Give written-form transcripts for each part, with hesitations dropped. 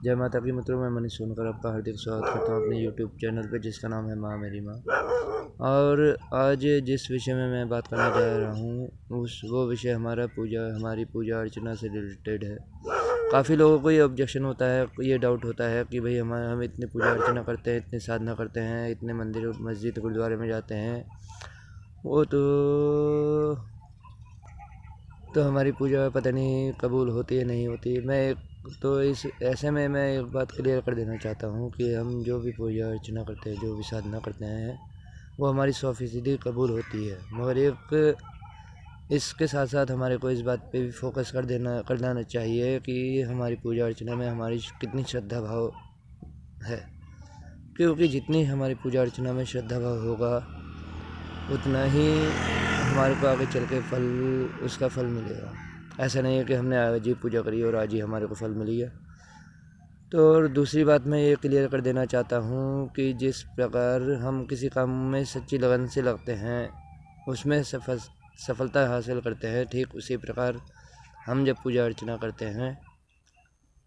जय माता की मित्रों, मैं मनीष सोनकर आपका हार्दिक स्वागत करता हूँ अपने यूट्यूब चैनल पे, जिसका नाम है माँ मेरी माँ। और आज जिस विषय में मैं बात करना चाह रहा हूँ वो विषय हमारी पूजा अर्चना से रिलेटेड है। काफ़ी लोगों को ये ऑब्जेक्शन होता है, ये डाउट होता है कि भाई हम इतनी पूजा अर्चना करते हैं, इतनी साधना करते हैं, इतने मंदिर मस्जिद गुरुद्वारे में जाते हैं, वो तो हमारी पूजा पता नहीं कबूल होती है नहीं होती। इस ऐसे में मैं एक बात क्लियर कर देना चाहता हूँ कि हम जो भी पूजा अर्चना करते हैं, जो भी साधना करते हैं, वो हमारी 100% कबूल होती है। मगर इसके साथ साथ हमारे को इस बात पे भी फोकस करना चाहिए कि हमारी पूजा अर्चना में हमारी कितनी श्रद्धा भाव है, क्योंकि जितनी हमारी पूजा अर्चना में श्रद्धा भाव होगा उतना ही हमारे को आगे चल के उसका फल मिलेगा। ऐसा नहीं है कि हमने आज ही पूजा करी और आज ही हमारे को फल मिली है। तो और दूसरी बात मैं ये क्लियर कर देना चाहता हूँ कि जिस प्रकार हम किसी काम में सच्ची लगन से लगते हैं, उसमें सफलता हासिल करते हैं, ठीक उसी प्रकार हम जब पूजा अर्चना करते हैं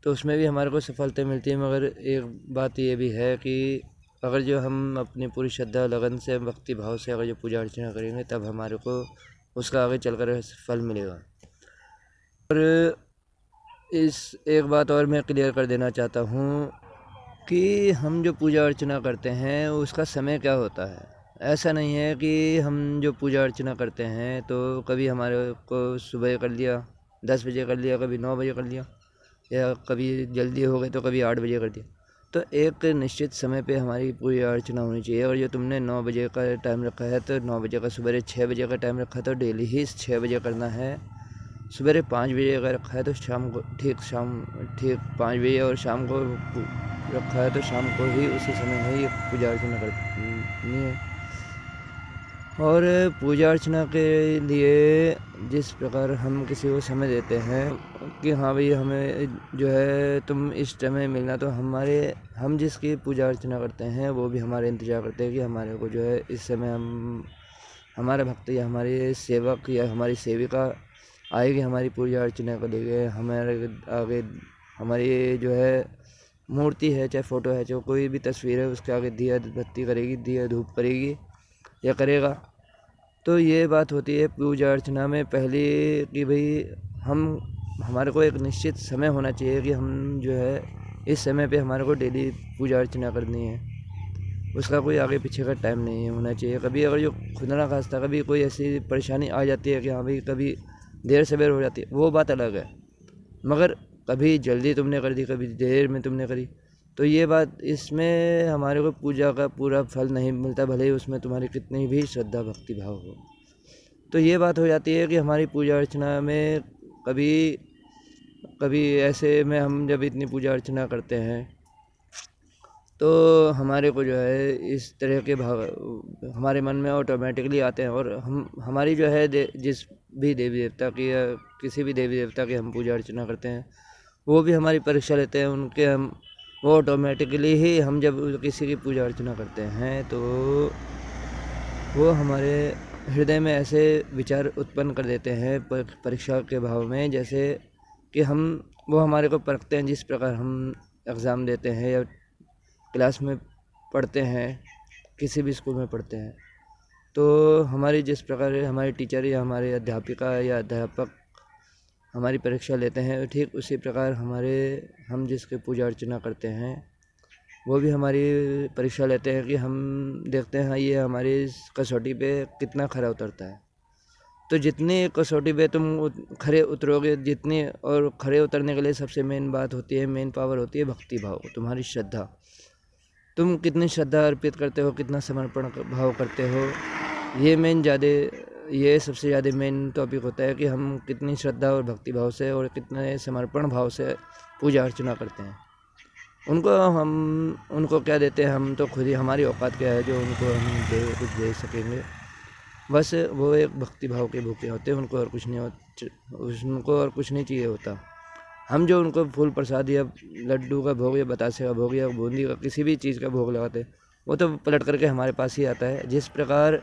तो उसमें भी हमारे को सफलता मिलती है। मगर एक बात ये भी है कि अगर जो हम अपनी पूरी श्रद्धा लगन से भक्ति भाव से अगर जो पूजा अर्चना करेंगे, तब हमारे को उसका आगे चलकर फल मिलेगा। और इस एक बात और मैं क्लियर कर देना चाहता हूँ कि हम जो पूजा अर्चना करते हैं उसका समय क्या होता है। ऐसा नहीं है कि हम जो पूजा अर्चना करते हैं तो कभी हमारे को सुबह कर लिया, 10 बजे कर लिया, कभी 9 बजे कर लिया, या कभी जल्दी हो गए तो कभी 8 बजे कर दिया। तो एक निश्चित समय पे हमारी पूजा अर्चना होनी चाहिए। और जो तुमने 9 बजे का टाइम रखा है तो 9 बजे का, सवेरे 6 बजे का टाइम रखा तो डेली ही 6 बजे करना है। सवेरे 5 बजे का रखा है तो शाम 5 बजे, और शाम को रखा है तो शाम को ही उसी समय में ही पूजा अर्चना करनी है। और पूजा अर्चना के लिए जिस प्रकार हम किसी को समय देते हैं कि हाँ भाई हमें जो है तुम इस समय मिलना, तो हम जिसकी पूजा अर्चना करते हैं वो भी हमारे इंतज़ार करते हैं कि हमारे को जो है इस समय हमारा भक्त या हमारे सेवक या हमारी सेविका आएगी हमारी पूजा अर्चना को लेके। हमारे आगे हमारी जो है मूर्ति है, चाहे फ़ोटो है, चाहे कोई भी तस्वीर है, उसके आगे दिया बत्ती करेगी, दिया धूप करेगी या करेगा। तो ये बात होती है पूजा अर्चना में पहले कि भाई हमारे को एक निश्चित समय होना चाहिए कि हम जो है इस समय पे हमारे को डेली पूजा अर्चना करनी है। उसका कोई आगे पीछे का टाइम नहीं होना चाहिए। कभी अगर जो खुदा ना खास्ता कभी कोई ऐसी परेशानी आ जाती है कि हाँ भाई कभी देर सवेर हो जाती है, वो बात अलग है। मगर कभी जल्दी तुमने कर दी, कभी देर में तुमने करी, तो ये बात इसमें हमारे को पूजा का पूरा फल नहीं मिलता, भले ही उसमें तुम्हारी कितनी भी श्रद्धा भक्ति भाव हो। तो ये बात हो जाती है कि हमारी पूजा अर्चना में कभी ऐसे में हम जब इतनी पूजा अर्चना करते हैं तो हमारे को जो है इस तरह के भाव हमारे मन में ऑटोमेटिकली आते हैं। और हमारी जो है जिस भी देवी देवता की या किसी भी देवी देवता की हम पूजा अर्चना करते हैं, वो भी हमारी परीक्षा लेते हैं। वो ऑटोमेटिकली ही हम जब किसी की पूजा अर्चना करते हैं तो वो हमारे हृदय में ऐसे विचार उत्पन्न कर देते हैं परीक्षा के भाव में, जैसे कि वो हमारे को परखते हैं। जिस प्रकार हम एग्ज़ाम देते हैं या क्लास में पढ़ते हैं, किसी भी स्कूल में पढ़ते हैं, तो हमारी जिस प्रकार हमारे टीचर या हमारे अध्यापिका या अध्यापक हमारी परीक्षा लेते हैं, ठीक उसी प्रकार हम जिसकी पूजा अर्चना करते हैं वो भी हमारी परीक्षा लेते हैं कि हम देखते हैं हाँ ये हमारी कसौटी पे कितना खरा उतरता है। तो जितनी कसौटी पे तुम खरे उतरोगे, और खरे उतरने के लिए सबसे मेन बात होती है, मेन पावर होती है भक्ति भाव, तुम्हारी श्रद्धा। तुम कितनी श्रद्धा अर्पित करते हो, कितना समर्पण भाव करते हो, ये सबसे ज़्यादा मेन टॉपिक होता है कि हम कितनी श्रद्धा और भक्ति भाव से और कितने समर्पण भाव से पूजा अर्चना करते हैं। उनको क्या देते हैं, हम तो खुद ही, हमारी औकात क्या है जो उनको हम कुछ दे सकेंगे। बस वो एक भक्ति भाव के भूखे होते हैं, उनको और कुछ नहीं चाहिए होता। हम जो उनको फूल प्रसाद या लड्डू का भोग या बतासे का भोग या बूंदी का किसी भी चीज़ का भोग लगाते हैं, वो तो पलट करके हमारे पास ही आता है। जिस प्रकार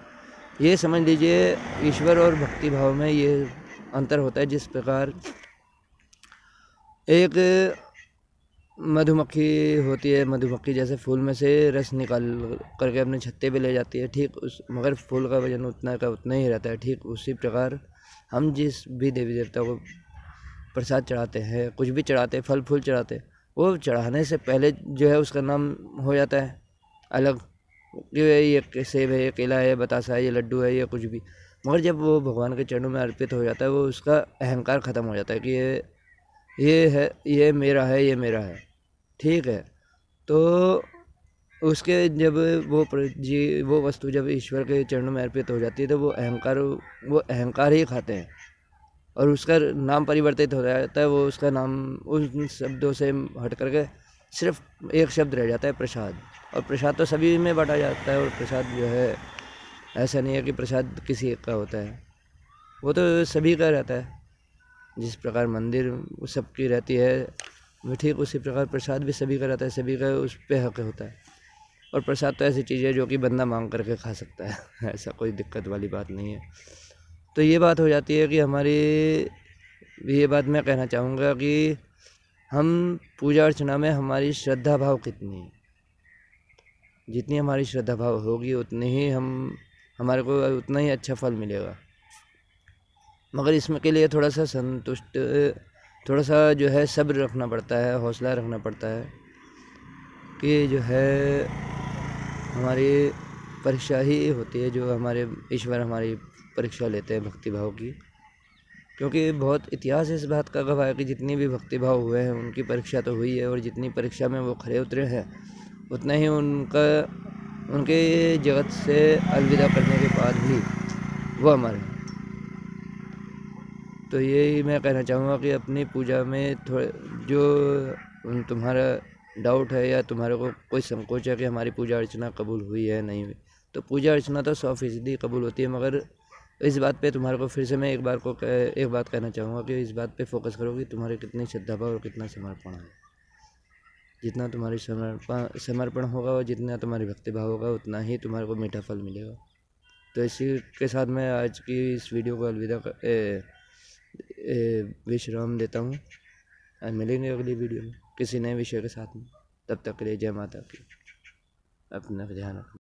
ये समझ लीजिए ईश्वर और भक्ति भाव में ये अंतर होता है। जिस प्रकार एक मधुमक्खी होती है, मधुमक्खी जैसे फूल में से रस निकाल करके अपने छत्ते पे ले जाती है, ठीक उस मगर फूल का वजन उतना का उतना ही रहता है। ठीक उसी प्रकार हम जिस भी देवी देवता को प्रसाद चढ़ाते हैं, कुछ भी चढ़ाते हैं, फल फूल चढ़ाते हैं, वो चढ़ाने से पहले जो है उसका नाम हो जाता है अलग, ये सेब है, ये केला है, ये बतासा है, ये लड्डू है, ये कुछ भी। मगर जब वो भगवान के चरणों में अर्पित हो जाता है, वो उसका अहंकार ख़त्म हो जाता है कि ये है, ये मेरा है, ये मेरा है। ठीक है, तो उसके जब वो वस्तु जब ईश्वर के चरणों में अर्पित हो जाती है, तो वो अहंकार ही खाते हैं और उसका नाम परिवर्तित हो जाता है। वो उसका नाम उन शब्दों से हट करके सिर्फ एक शब्द रह जाता है, प्रसाद। और प्रसाद तो सभी में बांटा जाता है, और प्रसाद जो है ऐसा नहीं है कि प्रसाद किसी एक का होता है, वो तो सभी का रहता है। जिस प्रकार मंदिर सबकी रहती है, वो ठीक उसी प्रकार प्रसाद भी सभी का रहता है, सभी का उस पर हक होता है। और प्रसाद तो ऐसी चीज़ है जो कि बंदा मांग करके खा सकता है ऐसा कोई दिक्कत वाली बात नहीं है। तो ये बात हो जाती है कि ये बात मैं कहना चाहूँगा कि हम पूजा अर्चना में हमारी श्रद्धा भाव कितनी है, जितनी हमारी श्रद्धा भाव होगी उतनी ही हमारे को उतना ही अच्छा फल मिलेगा। मगर इसमें के लिए थोड़ा सा जो है सब्र रखना पड़ता है, हौसला रखना पड़ता है कि जो है हमारी परीक्षा ही होती है, जो हमारे ईश्वर हमारी परीक्षा लेते हैं भक्ति भाव की। क्योंकि बहुत इतिहास इस बात का गवाह है कि जितनी भी भक्ति भाव हुए हैं उनकी परीक्षा तो हुई है, और जितनी परीक्षा में वो खरे उतरे हैं उतना ही उनके जगत से अलविदा करने के बाद भी वो अमर है। तो यही मैं कहना चाहूँगा कि अपनी पूजा में जो तुम्हारा डाउट है या तुम्हारे को कोई संकोच है कि हमारी पूजा अर्चना कबूल हुई है नहीं हुई, तो पूजा अर्चना तो 100% कबूल होती है। मगर इस बात पे तुम्हारे को फिर से मैं एक बात कहना चाहूँगा कि इस बात पे फोकस करो कि तुम्हारी कितनी श्रद्धा भाव और कितना समर्पण है। जितना तुम्हारी समर्पण होगा और जितना तुम्हारी भक्ति भाव होगा उतना ही तुम्हारे को मीठा फल मिलेगा। तो इसी के साथ मैं आज की इस वीडियो को विश्राम देता हूँ। मिलेंगे अगली वीडियो में किसी नए विषय के साथ में। तब तक के लिए जय माता की। अपना ध्यान रखना।